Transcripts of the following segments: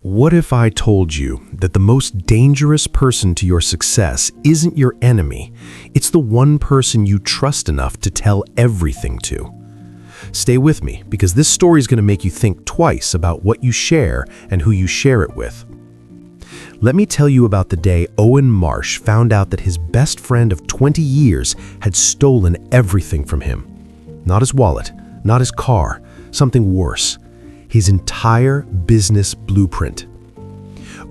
What if I told you that the most dangerous person to your success isn't your enemy, it's the one person you trust enough to tell everything to? Stay with me, because this story is going to make you think twice about what you share and who you share it with. Let me tell you about the day Owen Marsh found out that his best friend of 20 years had stolen everything from him. Not his wallet, not his car, something worse. His entire business blueprint.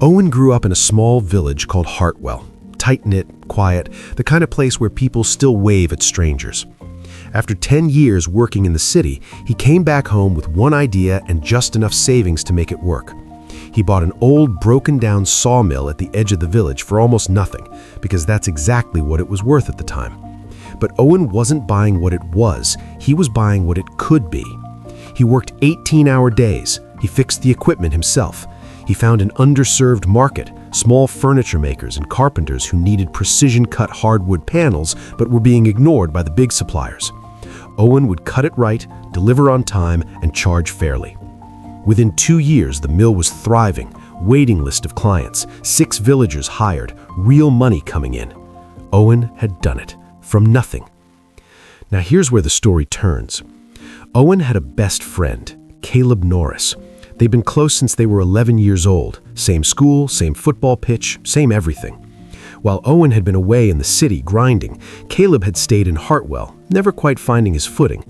Owen grew up in a small village called Hartwell. Tight-knit, quiet, the kind of place where people still wave at strangers. After 10 years working in the city, he came back home with one idea and just enough savings to make it work. He bought an old, broken-down sawmill at the edge of the village for almost nothing, because that's exactly what it was worth at the time. But Owen wasn't buying what it was, he was buying what it could be. He worked 18-hour days. He fixed the equipment himself. He found an underserved market, small furniture makers and carpenters who needed precision-cut hardwood panels but were being ignored by the big suppliers. Owen would cut it right, deliver on time, and charge fairly. Within 2 years, the mill was thriving, waiting list of clients, 6 villagers hired, real money coming in. Owen had done it, from nothing. Now here's where the story turns. Owen had a best friend, Caleb Norris. They'd been close since they were 11 years old. Same school, same football pitch, same everything. While Owen had been away in the city grinding, Caleb had stayed in Hartwell, never quite finding his footing.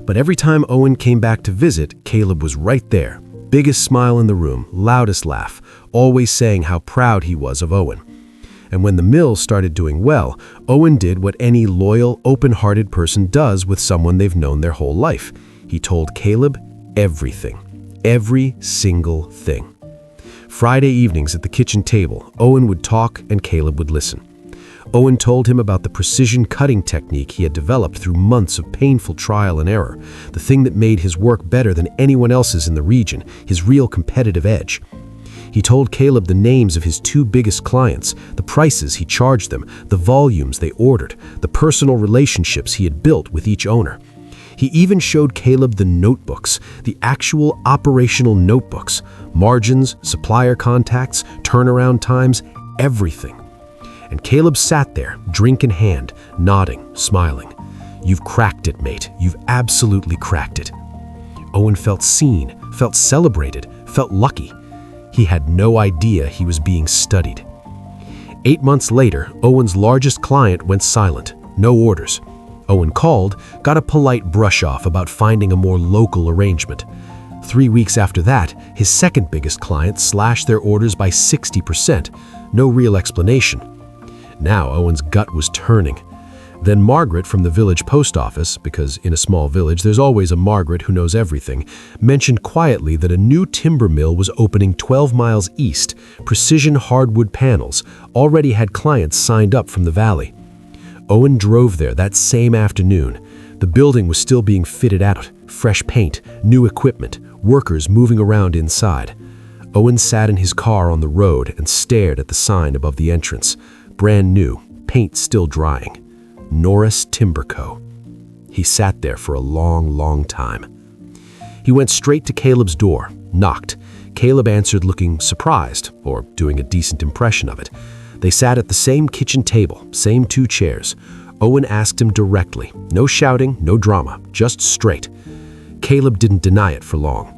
But every time Owen came back to visit, Caleb was right there. Biggest smile in the room, loudest laugh, always saying how proud he was of Owen. And when the mill started doing well, Owen did what any loyal, open-hearted person does with someone they've known their whole life. He told Caleb everything. Every single thing. Friday evenings at the kitchen table, Owen would talk and Caleb would listen. Owen told him about the precision cutting technique he had developed through months of painful trial and error, the thing that made his work better than anyone else's in the region, his real competitive edge. He told Caleb the names of his 2 biggest clients, the prices he charged them, the volumes they ordered, the personal relationships he had built with each owner. He even showed Caleb the notebooks, the actual operational notebooks, margins, supplier contacts, turnaround times, everything. And Caleb sat there, drink in hand, nodding, smiling. "You've cracked it, mate. You've absolutely cracked it." Owen felt seen, felt celebrated, felt lucky. He had no idea he was being studied. 8 months later, Owen's largest client went silent. No orders. Owen called, got a polite brush-off about finding a more local arrangement. 3 weeks after that, his second biggest client slashed their orders by 60%. No real explanation. Now Owen's gut was turning. Then Margaret from the village post office, because in a small village there's always a Margaret who knows everything, mentioned quietly that a new timber mill was opening 12 miles east. Precision hardwood panels already had clients signed up from the valley. Owen drove there that same afternoon. The building was still being fitted out, fresh paint, new equipment, workers moving around inside. Owen sat in his car on the road and stared at the sign above the entrance. Brand new, paint still drying. Norris Timber Co. He sat there for a long, long time. He went straight to Caleb's door, knocked. Caleb answered looking surprised, or doing a decent impression of it. They sat at the same kitchen table, same 2 chairs. Owen asked him directly. No shouting, no drama, just straight. Caleb didn't deny it for long.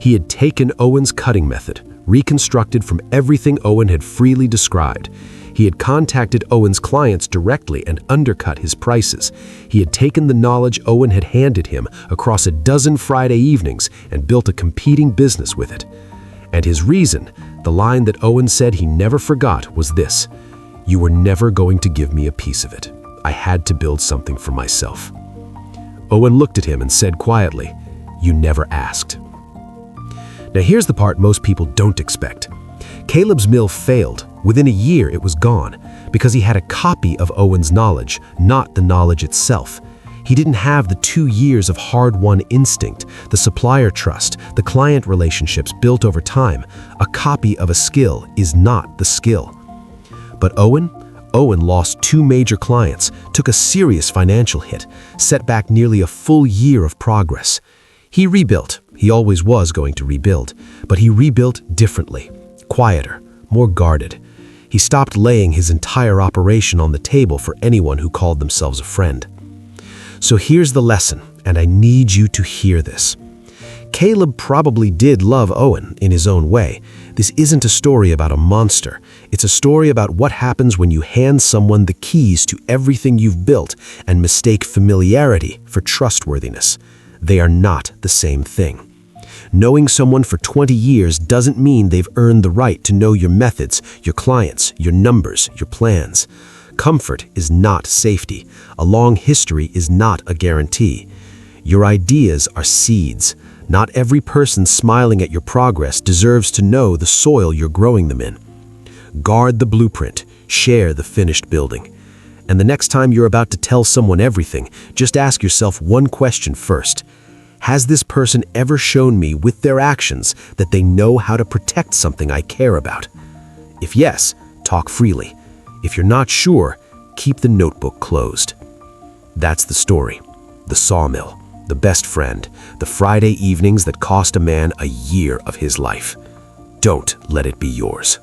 He had taken Owen's cutting method, reconstructed from everything Owen had freely described. He had contacted Owen's clients directly and undercut his prices. He had taken the knowledge Owen had handed him across a dozen Friday evenings and built a competing business with it. And his reason, the line that Owen said he never forgot, was this: "You were never going to give me a piece of it. I had to build something for myself." Owen looked at him and said quietly, "You never asked." Now here's the part most people don't expect. Caleb's mill failed. Within a year it was gone, because he had a copy of Owen's knowledge, not the knowledge itself. He didn't have the 2 years of hard-won instinct, the supplier trust, the client relationships built over time. A copy of a skill is not the skill. But Owen lost 2 major clients, took a serious financial hit, set back nearly a full year of progress. He rebuilt, He always was going to rebuild, but he rebuilt differently, quieter, more guarded. He stopped laying his entire operation on the table for anyone who called themselves a friend. So here's the lesson, and I need you to hear this. Caleb probably did love Owen in his own way. This isn't a story about a monster. It's a story about what happens when you hand someone the keys to everything you've built and mistake familiarity for trustworthiness. They are not the same thing. Knowing someone for 20 years doesn't mean they've earned the right to know your methods, your clients, your numbers, your plans. Comfort is not safety. A long history is not a guarantee. Your ideas are seeds. Not every person smiling at your progress deserves to know the soil you're growing them in. Guard the blueprint, share the finished building. And the next time you're about to tell someone everything, just ask yourself one question first. Has this person ever shown me with their actions that they know how to protect something I care about? If yes, talk freely. If you're not sure, keep the notebook closed. That's the story. The sawmill. The best friend, the Friday evenings that cost a man a year of his life. Don't let it be yours.